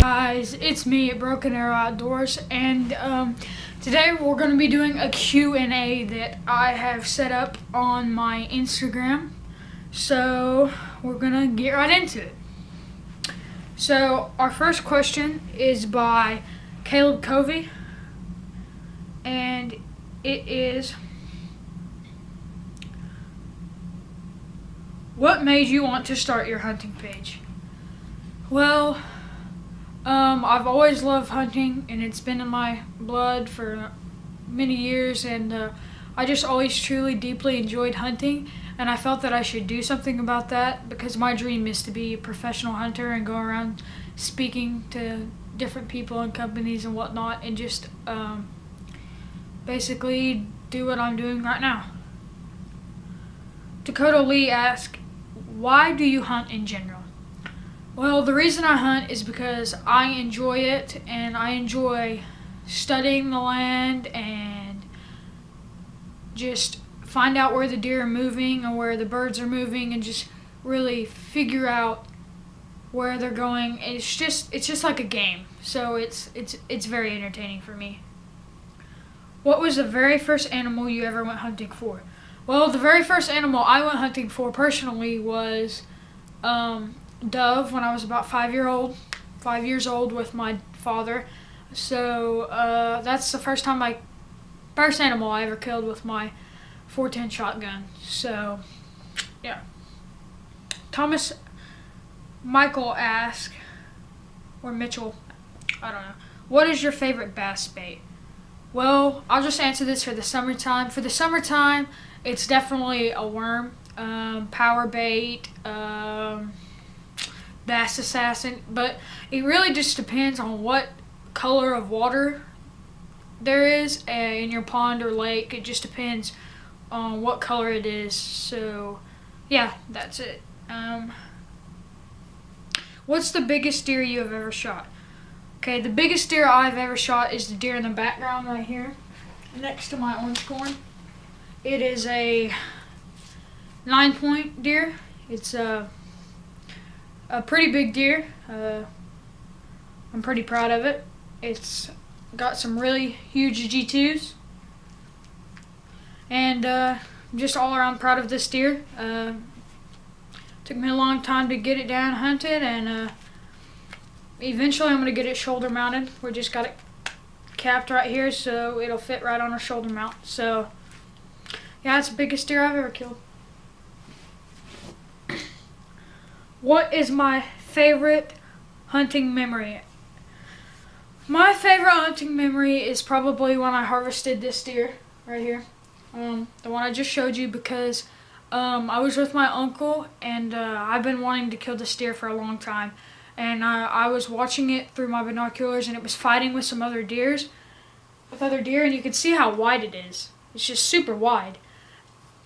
guys, it's me at Broken Arrow Outdoors, and today we're going to be doing a Q&A that I have set up on my Instagram. So we're going to get right into it. So our first question is by Caleb Covey, and it is, what made you want to start your hunting page? Well, I've always loved hunting, and it's been in my blood for many years, and I just always truly, deeply enjoyed hunting, and I felt that I should do something about that because my dream is to be a professional hunter and go around speaking to different people and companies and whatnot, and just basically do what I'm doing right now. Dakota Lee asked, why do you hunt in general? Well, the reason I hunt is because I enjoy it, and I enjoy studying the land and just find out where the deer are moving and where the birds are moving, and just really figure out where they're going. And it's just like a game, so it's very entertaining for me. What was the very first animal you ever went hunting for? Well, the very first animal I went hunting for personally was dove when I was about 5 years old with my father. So that's the first animal I ever killed with my .410 shotgun. So yeah. Thomas Michael asked, or Mitchell, I don't know, what is your favorite bass bait? Well, I'll just answer this for the summertime. For the summertime, it's definitely a worm, power bait, Bass Assassin, but it really just depends on what color of water there is in your pond or lake. It just depends on what color it is. So yeah, that's it. What's the biggest deer you have ever shot? Okay, the biggest deer I've ever shot is the deer in the background right here next to my orange corn. It is a 9-point deer. It's a pretty big deer. I'm pretty proud of it. It's got some really huge G2s, and I'm just all around proud of this deer. Took me a long time to get it down hunted, and eventually I'm going to get it shoulder mounted. We just got it capped right here so it'll fit right on our shoulder mount. So yeah, it's the biggest deer I've ever killed. What is my favorite hunting memory? My favorite hunting memory is probably when I harvested this deer right here. The one I just showed you, because I was with my uncle, and I've been wanting to kill this deer for a long time. And I was watching it through my binoculars, and it was fighting with some other deer, and you can see how wide it is. It's just super wide.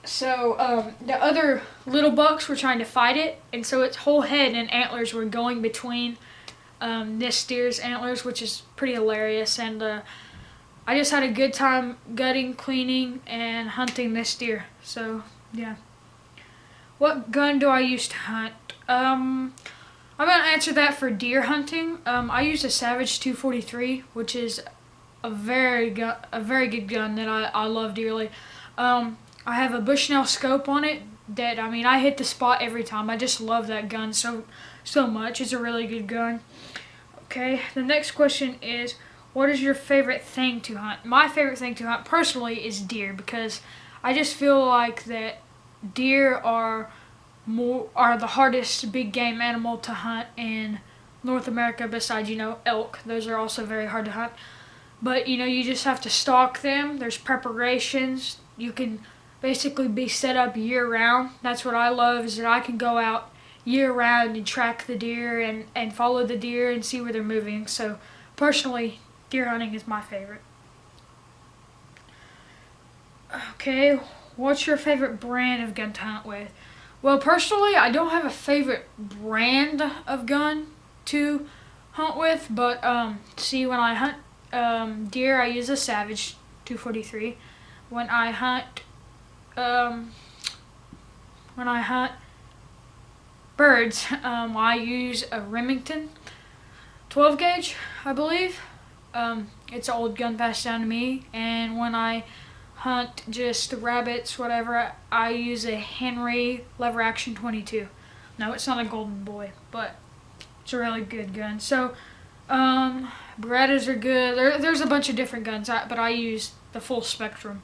So the other little bucks were trying to fight it, and so its whole head and antlers were going between this deer's antlers, which is pretty hilarious. And I just had a good time gutting, cleaning, and hunting this deer. So yeah. What gun do I use to hunt? I'm gonna answer that for deer hunting. I use a Savage 243, which is a very good gun that I love dearly. I have a Bushnell scope on it that, I mean, I hit the spot every time. I just love that gun so much. It's a really good gun. Okay, the next question is, what is your favorite thing to hunt? My favorite thing to hunt personally is deer, because I just feel like that deer are the hardest big game animal to hunt in North America, besides, elk. Those are also very hard to hunt. But, you just have to stalk them. There's preparations. You can basically be set up year-round. That's what I love, is that I can go out year-round and track the deer and follow the deer and see where they're moving. So, personally, deer hunting is my favorite. Okay, what's your favorite brand of gun to hunt with? Well, personally, I don't have a favorite brand of gun to hunt with, but see, when I hunt deer, I use a Savage 243. When I hunt birds, I use a Remington. 12 gauge, I believe. It's an old gun passed down to me, and when I hunt just rabbits, whatever, I use a Henry lever action 22. No, it's not a Golden Boy, but it's a really good gun. So, Berettas are good. There's a bunch of different guns, but I use the full spectrum.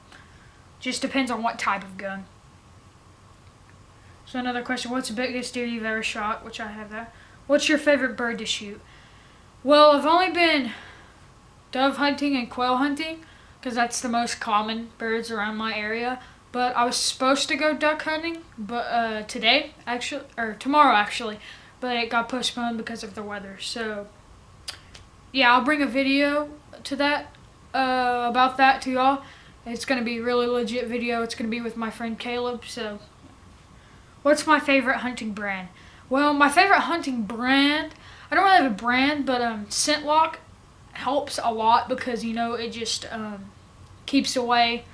Just depends on what type of gun. So another question, what's the biggest deer you've ever shot? Which I have that. What's your favorite bird to shoot? Well, I've only been dove hunting and quail hunting, because that's the most common birds around my area. But I was supposed to go duck hunting, but tomorrow actually, but it got postponed because of the weather. So yeah, I'll bring a video to that about that to y'all. It's gonna be a really legit video. It's gonna be with my friend Caleb. So, what's my favorite hunting brand? Well, my favorite hunting brand, I don't really have a brand, but Scent Lock helps a lot because, you know, it just keeps away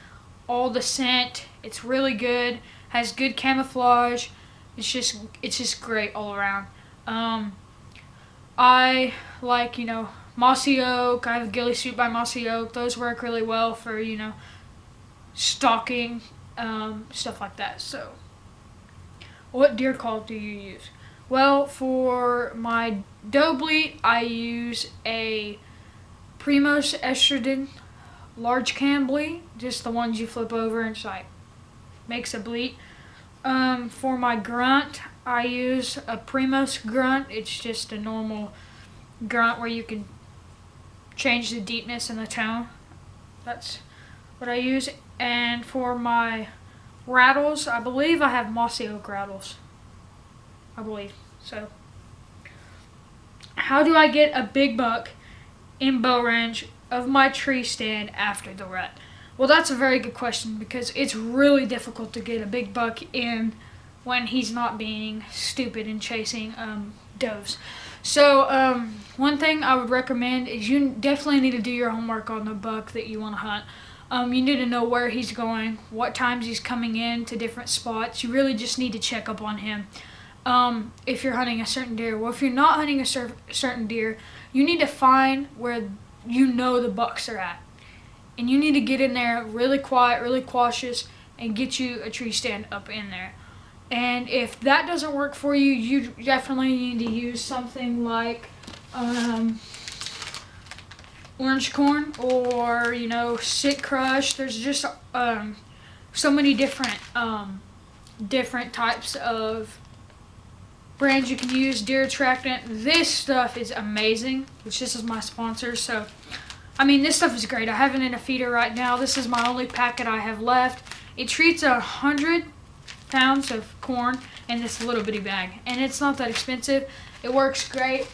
all the scent. It's really good, has good camouflage. It's just great all around. I like, you know, Mossy Oak. I have a ghillie suit by Mossy Oak. Those work really well for, you know, stalking, stuff like that. So, what deer call do you use? Well, for my doe bleat, I use a Primos Estrogen large cam bleat, just the ones you flip over and it's like makes a bleat. For my grunt, I use a Primos grunt. It's just a normal grunt where you can change the deepness and the tone. That's what I use. And for my rattles, I believe I have Mossy Oak rattles. I believe. So, how do I get a big buck in bow range of my tree stand after the rut? Well, that's a very good question because it's really difficult to get a big buck in when he's not being stupid and chasing does. So, one thing I would recommend is you definitely need to do your homework on the buck that you want to hunt. You need to know where he's going, what times he's coming in to different spots. You really just need to check up on him. If you're hunting a certain deer. Well, if you're not hunting a certain deer, you need to find where you know the bucks are at. And you need to get in there really quiet, really cautious, and get you a tree stand up in there. And if that doesn't work for you, you definitely need to use something like orange corn or, you know, Sit Crush. There's just so many different types of brands you can use. Deer Attractant. This stuff is amazing, which this is my sponsor. So, I mean, this stuff is great. I have it in a feeder right now. This is my only packet I have left. It treats 100 pounds of corn in this little bitty bag, and it's not that expensive. It works great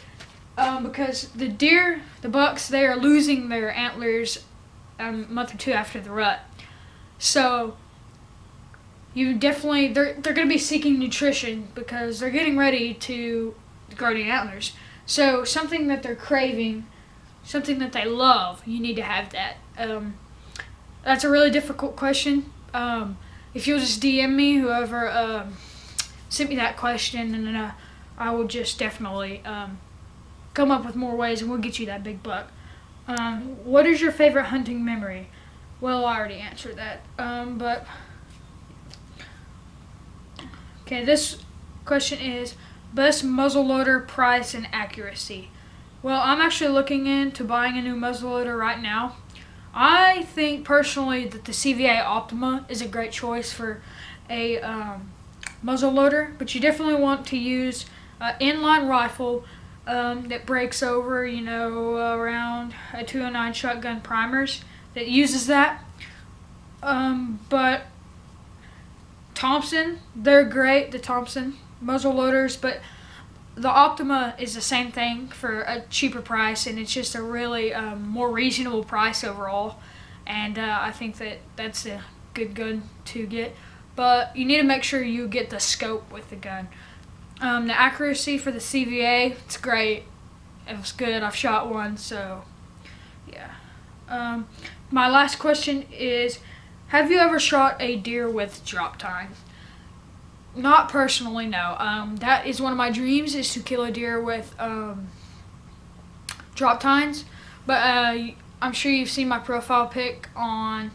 because the bucks, they are losing their antlers a month or two after the rut. So you definitely, they're going to be seeking nutrition because they're getting ready to grow the antlers. So something that they're craving, something that they love, you need to have that. That's a really difficult question. If you'll just DM me, whoever sent me that question, and then I will just definitely come up with more ways, and we'll get you that big buck. What is your favorite hunting memory? Well, I already answered that. But okay, this question is best muzzleloader price and accuracy. Well, I'm actually looking into buying a new muzzleloader right now. I think personally that the CVA Optima is a great choice for a muzzleloader, but you definitely want to use an inline rifle that breaks over, you know, around a 209 shotgun primers that uses that. But Thompson, they're great, the Thompson muzzleloaders, but the Optima is the same thing for a cheaper price, and it's just a really more reasonable price overall. And I think that that's a good gun to get. But you need to make sure you get the scope with the gun. The accuracy for the CVA, it's great. It was good. I've shot one, so yeah. My last question is, have you ever shot a deer with drop tine? Not personally, no. That is one of my dreams, is to kill a deer with drop tines, but I'm sure you've seen my profile pic on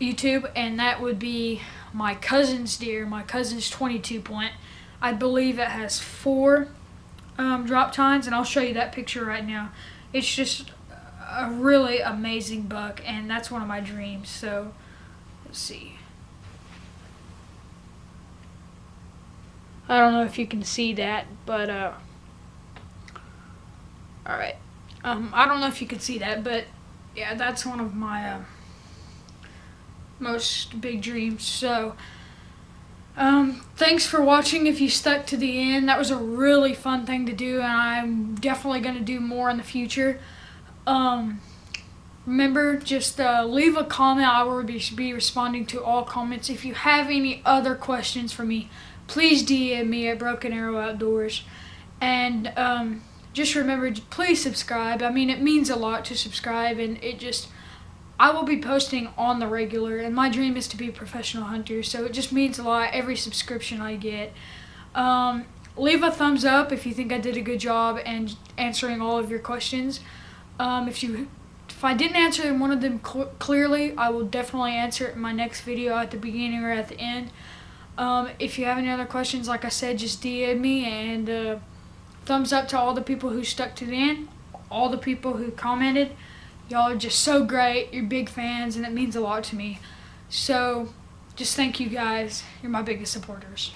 YouTube, and that would be my cousin's deer, my cousin's 22 point. I believe it has 4 drop tines, and I'll show you that picture right now. It's just a really amazing buck, and that's one of my dreams. So let's see. I don't know if you can see that, but alright. I don't know if you can see that, but yeah, that's one of my most big dreams. So thanks for watching if you stuck to the end. That was a really fun thing to do, and I'm definitely going to do more in the future. Remember, just leave a comment. I will be responding to all comments. If you have any other questions for me, please DM me at Broken Arrow Outdoors. And just remember, please subscribe. I mean, it means a lot to subscribe, and I will be posting on the regular, and my dream is to be a professional hunter, so it just means a lot, every subscription I get. Leave a thumbs up if you think I did a good job and answering all of your questions. If I didn't answer one of them clearly, I will definitely answer it in my next video at the beginning or at the end. If you have any other questions, like I said, just DM me, and thumbs up to all the people who stuck to the end, all the people who commented. Y'all are just so great. You're big fans, and it means a lot to me. So just thank you guys. You're my biggest supporters.